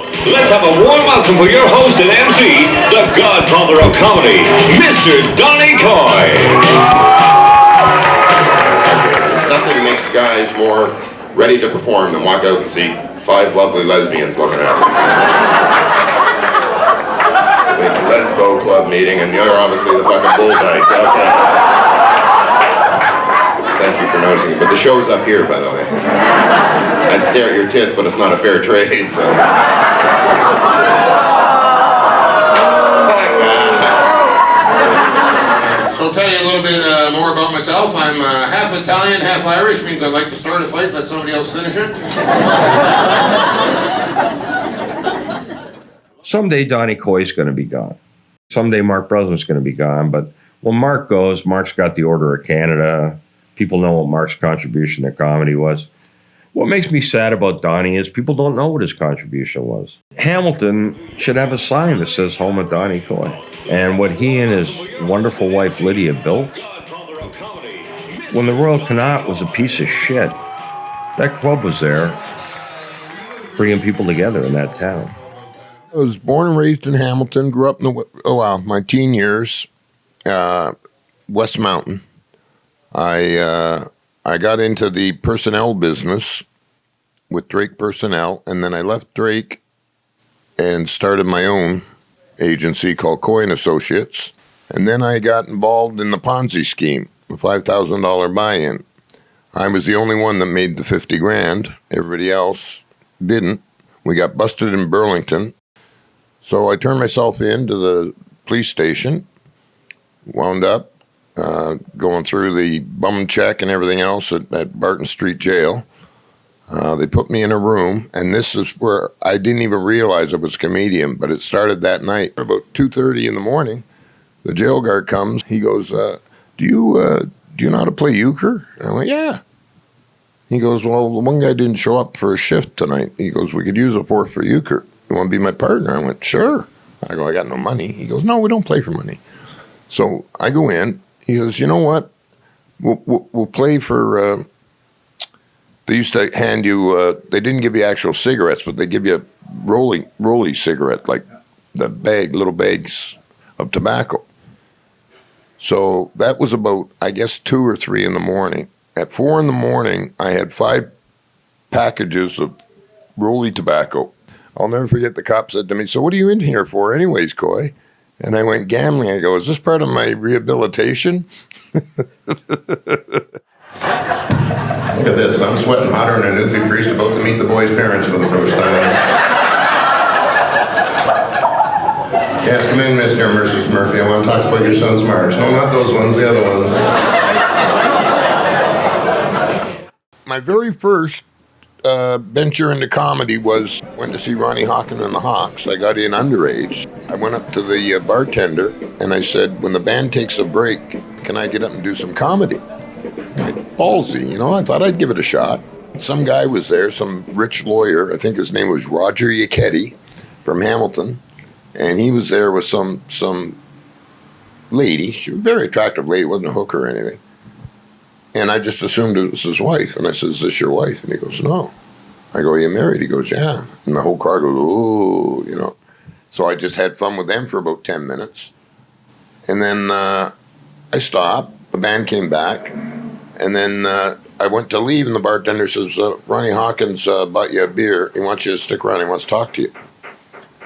Let's have a warm welcome for your host and MC, the godfather of comedy, Mr. Donnie Coy. Nothing makes guys more ready to perform than walk out and see 5 lovely lesbians looking at them. Let's go club meeting, and you're obviously the fucking bullseye. Okay. Thank you for noticing. But the show's up here, by the way. I'd stare at your tits, but it's not a fair trade, so. So I'll tell you a little bit more about myself. I'm half Italian, half Irish, means I like to start a fight and let somebody else finish it. Someday Donnie Coy's going to be gone. Someday Mark Brosnan's going to be gone. But when Mark goes, Mark's got the Order of Canada. People know what Mark's contribution to comedy was. What makes me sad about Donnie is people don't know what his contribution was. Hamilton should have a sign that says Home of Donnie Coy. And what he and his wonderful wife Lydia built, when the Royal Connaught was a piece of shit, that club was there bringing people together in that town. I was born and raised in Hamilton, grew up in my teen years, West Mountain. I got into the personnel business with Drake Personnel, and then I left Drake and started my own agency called Coy and Associates. And then I got involved in the Ponzi scheme, the $5,000 buy-in. I was the only one that made the 50 grand. Everybody else didn't. We got busted in Burlington. So I turned myself in to the police station, wound up going through the bum check and everything else at Barton Street Jail. They put me in a room, and this is where I didn't even realize I was a comedian, but it started that night. About 2:30 in the morning, the jail guard comes. He goes, do you know how to play euchre? And I went, yeah. He goes, well, the one guy didn't show up for a shift tonight. He goes, we could use a fourth for euchre. You want to be my partner? I went, sure. I go, I got no money. He goes, no, we don't play for money. So I go in. He goes, you know what? We'll play for, they used to hand you, they didn't give you actual cigarettes, but they give you a rolly cigarette, like the little bags of tobacco. So that was about, I guess, 2 or 3 in the morning. At 4 in the morning, I had 5 packages of rolly tobacco. I'll never forget the cop said to me, so what are you in here for anyways, Coy? And I went, gambling. I go, is this part of my rehabilitation? Look at this. I'm sweating hotter than a Nuthi priest about to meet the boy's parents for the first time. Yes, come in, Mr. and Mrs. Murphy. I want to talk about your son's march. No, not those ones, the other ones. My very first venture into comedy was went to see Ronnie Hawkins and the Hawks. I got in underage. I went up to the bartender and I said, when the band takes a break, can I get up and do some comedy? Like, ballsy, you know, I thought I'd give it a shot. Some guy was there, some rich lawyer, I think his name was Roger Yuketi from Hamilton, and he was there with some lady. She was a very attractive lady, wasn't a hooker or anything. And I just assumed it was his wife. And I said, is this your wife? And he goes, no. I go, are you married? He goes, yeah. And the whole crowd goes, ooh, you know. So I just had fun with them for about 10 minutes. And then I stopped. The band came back. And then I went to leave, and the bartender says, Ronnie Hawkins bought you a beer. He wants you to stick around. He wants to talk to you.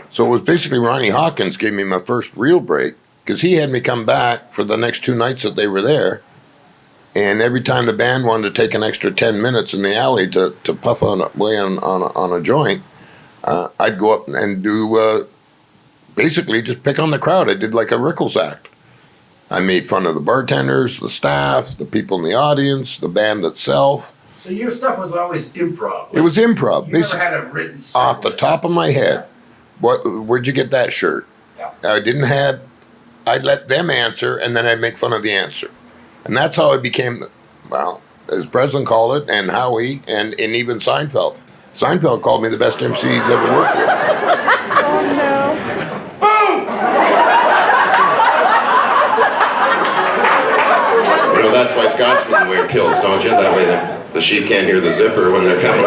So it was basically Ronnie Hawkins gave me my first real break, because he had me come back for the next 2 nights that they were there. And every time the band wanted to take an extra 10 minutes in the alley to puff away on a joint, I'd go up and do basically just pick on the crowd. I did like a Rickles act. I made fun of the bartenders, the staff, the people in the audience, the band itself. So your stuff was always improv? It was improv. You never had a written set? Off the top of my head. Where'd you get that shirt? Yeah. I'd let them answer, and then I'd make fun of the answer. And that's how I became, well, as Breslin called it, and Howie, and even Seinfeld. Seinfeld called me the best MC he's ever worked with. Oh, no. You know, that's why Scotsmen wear kilts, don't you? That way the sheep can't hear the zipper when they're coming.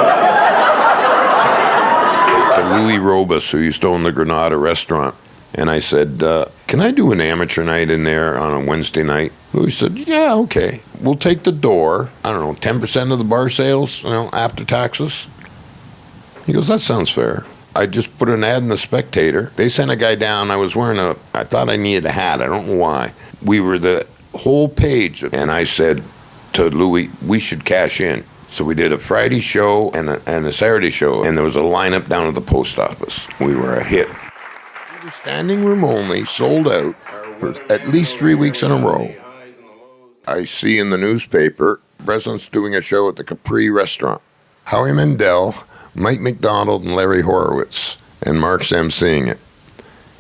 to Louis Robus, who used to own the Granada restaurant. And I said, can I do an amateur night in there on a Wednesday night? Louis said, yeah, okay. We'll take the door. I don't know, 10% of the bar sales, after taxes. He goes, that sounds fair. I just put an ad in the Spectator. They sent a guy down. I thought I needed a hat. I don't know why. We were the whole page. And I said to Louis, we should cash in. So we did a Friday show and a Saturday show. And there was a lineup down at the post office. We were a hit. We were standing room only, sold out for at least 3 weeks in a row. I see in the newspaper, Breslin's doing a show at the Capri restaurant. Howie Mandel, Mike McDonald, and Larry Horowitz, and Mark's emceeing it.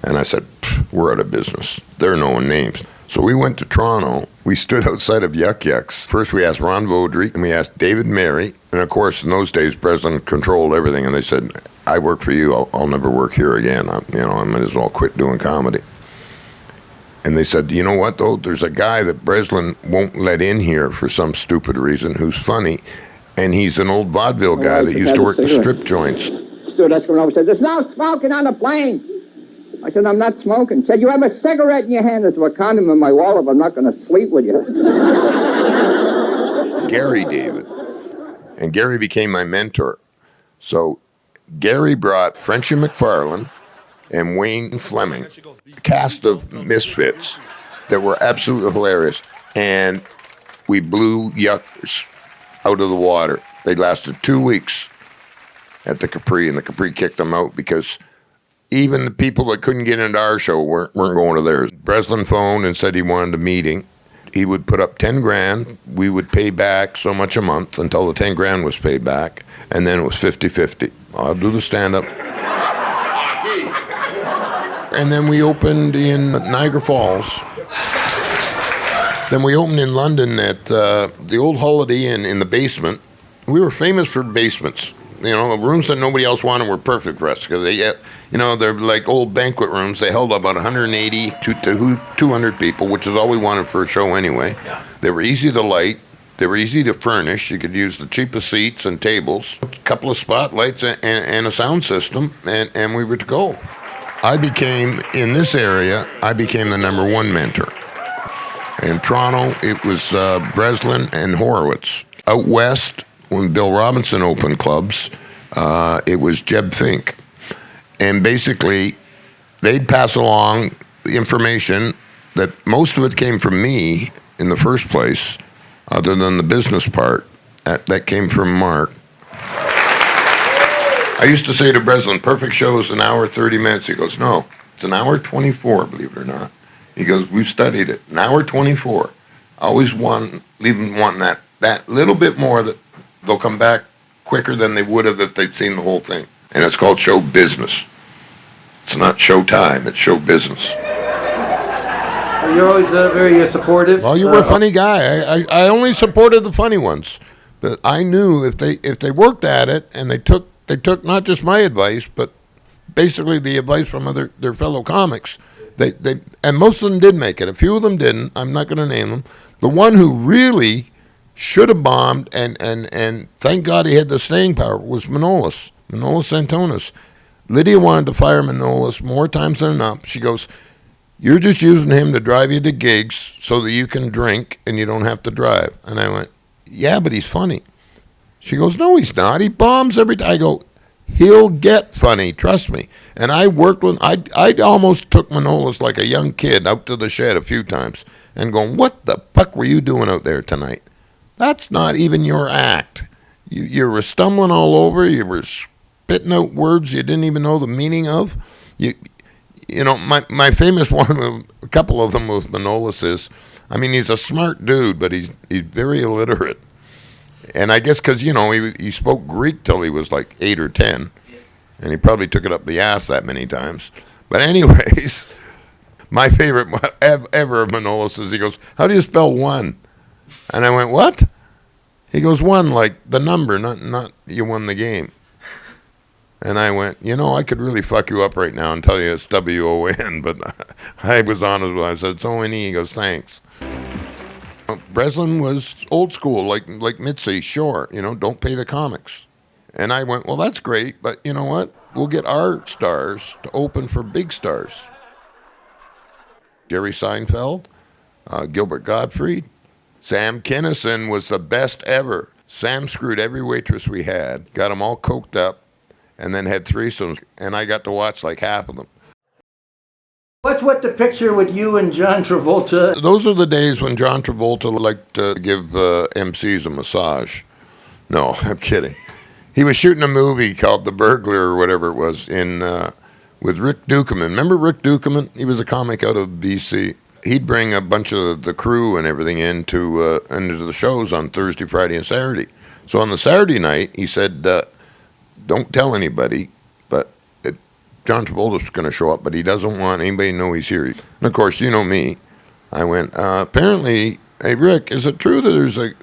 And I said, we're out of business. They're knowing names. So we went to Toronto. We stood outside of Yuk Yuks. First we asked Ron Vaudry, and we asked David Merry. And of course, in those days, Breslin controlled everything. And they said, I work for you. I'll never work here again. I might as well quit doing comedy. And they said, you know what, though? There's a guy that Breslin won't let in here for some stupid reason who's funny. And he's an old vaudeville guy that used to work the strip joints. Stewardess came over and said, there's no smoking on the plane. I said, I'm not smoking. Said, you have a cigarette in your hand. There's a condom in my wallet, but I'm not going to sleep with you. Gary David. And Gary became my mentor. So Gary brought Frenchy McFarlane and Wayne Fleming, a cast of misfits that were absolutely hilarious. And we blew Yuckers out of the water. They lasted 2 weeks at the Capri, and the Capri kicked them out because even the people that couldn't get into our show weren't going to theirs. Breslin phoned and said he wanted a meeting. He would put up 10 grand. We would pay back so much a month until the 10 grand was paid back, and then it was 50-50. I'll do the stand-up. And then we opened in Niagara Falls. Then we opened in London at the old Holiday Inn in the basement. We were famous for basements. Rooms that nobody else wanted were perfect for us because they're like old banquet rooms. They held about 180 to 200 people, which is all we wanted for a show anyway. Yeah. They were easy to light. They were easy to furnish. You could use the cheapest seats and tables, a couple of spotlights and a sound system, and we were to go. In this area, I became the #1 mentor. In Toronto, it was Breslin and Horowitz. Out west, when Bill Robinson opened clubs, it was Jeb Fink. And basically, they'd pass along the information that most of it came from me in the first place, other than the business part. That came from Mark. I used to say to Breslin, perfect show is an hour, 30 minutes. He goes, no, it's an hour 24, believe it or not. He goes, we've studied it. An hour 24. Always leave them wanting that little bit more that they'll come back quicker than they would have if they'd seen the whole thing. And it's called show business. It's not show time, it's show business. You're always very supportive. Well, you were a funny guy. I only supported the funny ones. But I knew if they worked at it and they took not just my advice, but basically the advice from their fellow comics, and most of them did make it. A few of them didn't. I'm not going to name them. The one who really should have bombed, and thank God he had the staying power, was Manolis Santonis. Lydia wanted to fire Manolis more times than enough. She goes, you're just using him to drive you to gigs so that you can drink and you don't have to drive. And I went, yeah, but he's funny. She goes, no, he's not. He bombs every time. I go, he'll get funny, trust me. And I worked with, I almost took Manolis like a young kid out to the shed a few times and going, what the fuck were you doing out there tonight? That's not even your act. You were stumbling all over. You were spitting out words you didn't even know the meaning of. My famous one, a couple of them with Manolis is, he's a smart dude, but he's very illiterate. And I guess because, he spoke Greek till he was like 8 or 10. And he probably took it up the ass that many times. But anyways, my favorite ever of Manolis is he goes, how do you spell one? And I went, what? He goes, one, like the number, not you won the game. And I went, I could really fuck you up right now and tell you it's WON, but I was honest with him. I said, it's ONE. He goes, thanks. Breslin was old school, like Mitzi, sure, don't pay the comics. And I went, well, that's great, but you know what? we'll get our stars to open for big stars. Jerry Seinfeld, Gilbert Gottfried, Sam Kinison was the best ever. Sam screwed every waitress we had, got them all coked up, and then had threesomes, and I got to watch like half of them. What's with the picture with you and John Travolta? Those are the days when John Travolta liked to give MCs a massage. No, I'm kidding. He was shooting a movie called The Burglar or whatever it was with Rick Dukeman. Remember Rick Dukeman? He was a comic out of BC. He'd bring a bunch of the crew and everything into the shows on Thursday, Friday, and Saturday. So on the Saturday night, he said, don't tell anybody, but John Travolta's going to show up, but he doesn't want anybody to know he's here. And of course, you know me. I went, apparently, hey, Rick, is it true that there's a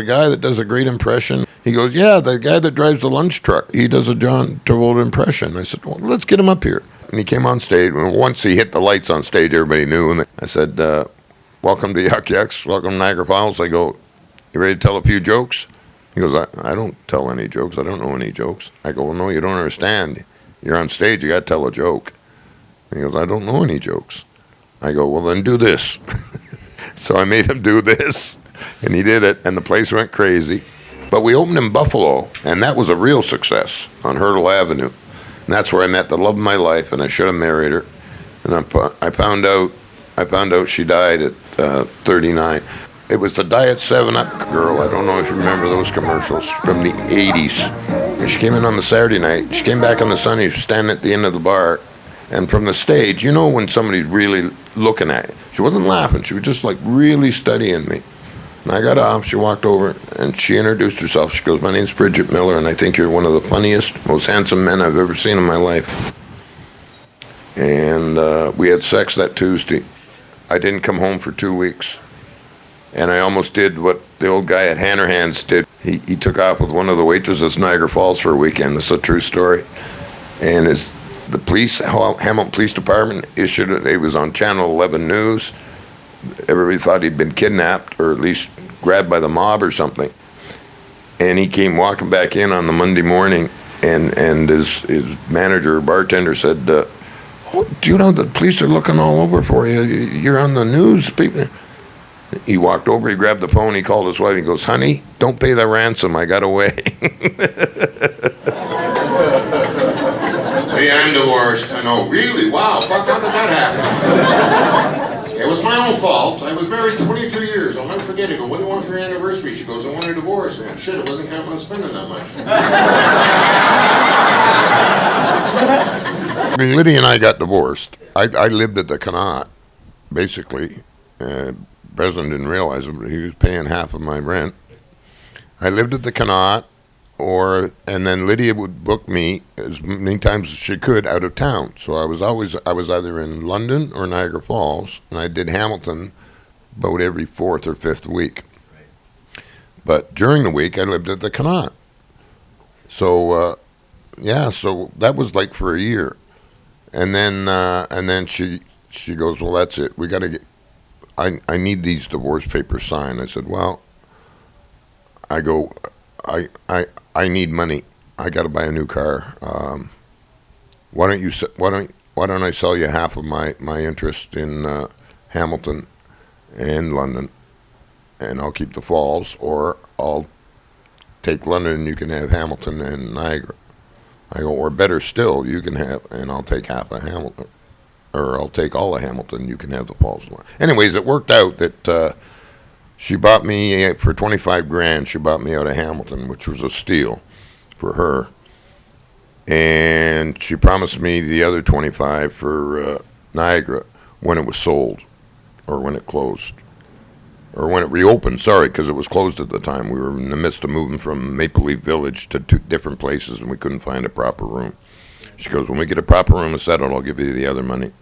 guy that does a great impression? He goes, yeah, the guy that drives the lunch truck. He does a John Travolta impression. I said, well, let's get him up here. And he came on stage. And once he hit the lights on stage, everybody knew. And I said, welcome to Yuk Yuks. Welcome to Niagara Falls. I go, you ready to tell a few jokes? He goes, I don't tell any jokes. I don't know any jokes. I go, well, no, you don't understand. You're on stage. You got to tell a joke. He goes, I don't know any jokes. I go, well, then do this. So I made him do this. And he did it. And the place went crazy. But we opened in Buffalo. And that was a real success on Hurdle Avenue. And that's where I met the love of my life, and I should have married her. And I found out she died at 39. It was the Diet 7-Up girl. I don't know if you remember those commercials from the 80s. And she came in on the Saturday night. She came back on the Sunday. She was standing at the end of the bar. And from the stage, you know when somebody's really looking at you. She wasn't laughing. She was just like really studying me. And I got off, she walked over, and she introduced herself. She goes, my name's Bridget Miller, and I think you're one of the funniest, most handsome men I've ever seen in my life. And we had sex that Tuesday. I didn't come home for 2 weeks. And I almost did what the old guy at Hannerhands did. He took off with one of the waitresses at Niagara Falls for a weekend. This is a true story. And the police, Hamilton Police Department, issued it. It was on Channel 11 News. Everybody thought he'd been kidnapped or at least grabbed by the mob or something. And he came walking back in on the Monday morning, and his manager or bartender said, oh, do you know the police are looking all over for you? You're on the news, people. He walked over, he grabbed the phone, he called his wife, he goes, honey, don't pay the ransom, I got away. See, I'm divorced. I know, really? Wow, fuck, how did that happen? It was my own fault. I was married 22 years. I'll never forget it. I go, what do you want for your anniversary? She goes, I want a divorce. And shit, it wasn't counting on spending that much. I mean, Liddy and I got divorced. I lived at the Connaught, basically. President didn't realize it, but he was paying half of my rent. I lived at the Connaught, and then Lydia would book me as many times as she could out of town. So I was either in London or Niagara Falls, and I did Hamilton about every 4th or 5th week. But during the week, I lived at the Connaught. So so that was like for a year, and then she goes, well, that's it. We got to get. I need these divorce papers signed. I said, well, I go, I need money. I got to buy a new car. Why don't I sell you half of my interest in Hamilton and London, and I'll keep the Falls, or I'll take London and you can have Hamilton and Niagara. I go, or better still, you can have, and I'll take half of Hamilton, or I'll take all of Hamilton. You can have the Falls. Anyways, it worked out that she bought me for 25 grand. She bought me out of Hamilton, which was a steal for her. And she promised me the other 25 for Niagara when it was sold, or when it closed, or when it reopened. Sorry, because it was closed at the time. We were in the midst of moving from Maple Leaf Village to 2 different places, and we couldn't find a proper room. She goes, when we get a proper room settled, I'll give you the other money.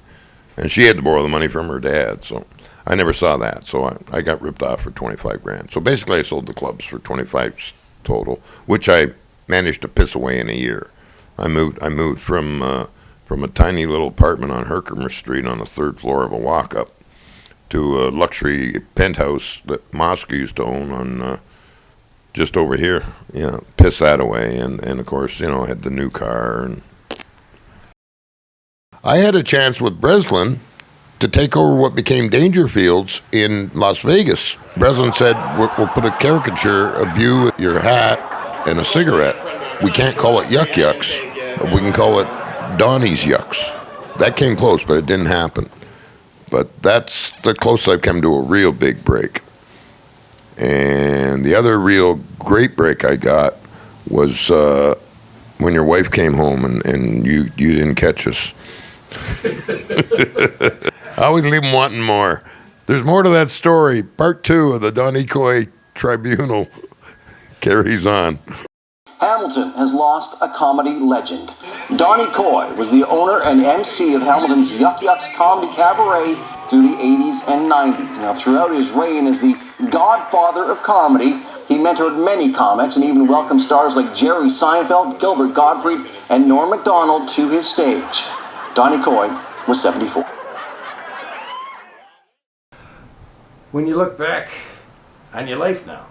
And she had to borrow the money from her dad, so I never saw that. So I got ripped off for 25 grand. So basically I sold the clubs for 25 total, which I managed to piss away in a year. I moved from a tiny little apartment on Herkimer Street on the 3rd floor of a walk-up to a luxury penthouse that Moscow used to own on just over here. Piss that away. And of course, I had the new car, and I had a chance with Breslin to take over what became Dangerfields in Las Vegas. Breslin said, we'll put a caricature of you, your hat, and a cigarette. We can't call it Yuk Yuks, but we can call it Donnie's Yuks. That came close, but it didn't happen. But that's the closest I've come to a real big break. And the other real great break I got was when your wife came home and you didn't catch us. I always leave them wanting more. There's more to that story. Part 2 of the Donnie Coy Tribunal carries on. Hamilton has lost a comedy legend. Donnie Coy was the owner and MC of Hamilton's Yuk Yuks Comedy Cabaret through the 80s and 90s. Now, throughout his reign as the godfather of comedy, he mentored many comics and even welcomed stars like Jerry Seinfeld, Gilbert Gottfried, and Norm Macdonald to his stage. Donnie Coy was 74. When you look back on your life now,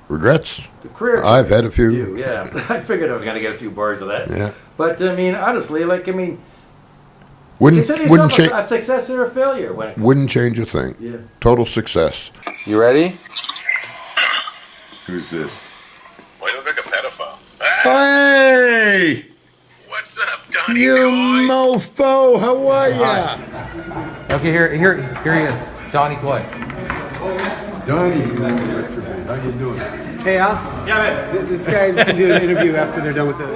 Regrets? the career I've had a few. yeah, I figured I was going to get a few bars of that. Yeah. But I mean, honestly, Wouldn't consider wouldn't yourself change a success or a failure when it wouldn't change a thing. Yeah. Total success. You ready? Who's this? Why you look like a pedophile? Hey! What's up, Donnie You Coy? mofo! How are ya? Okay, here he is, Donnie Coy. Donnie, how you doing? Hey, Al. Yeah, man. This guy's gonna do an interview after they're done with the.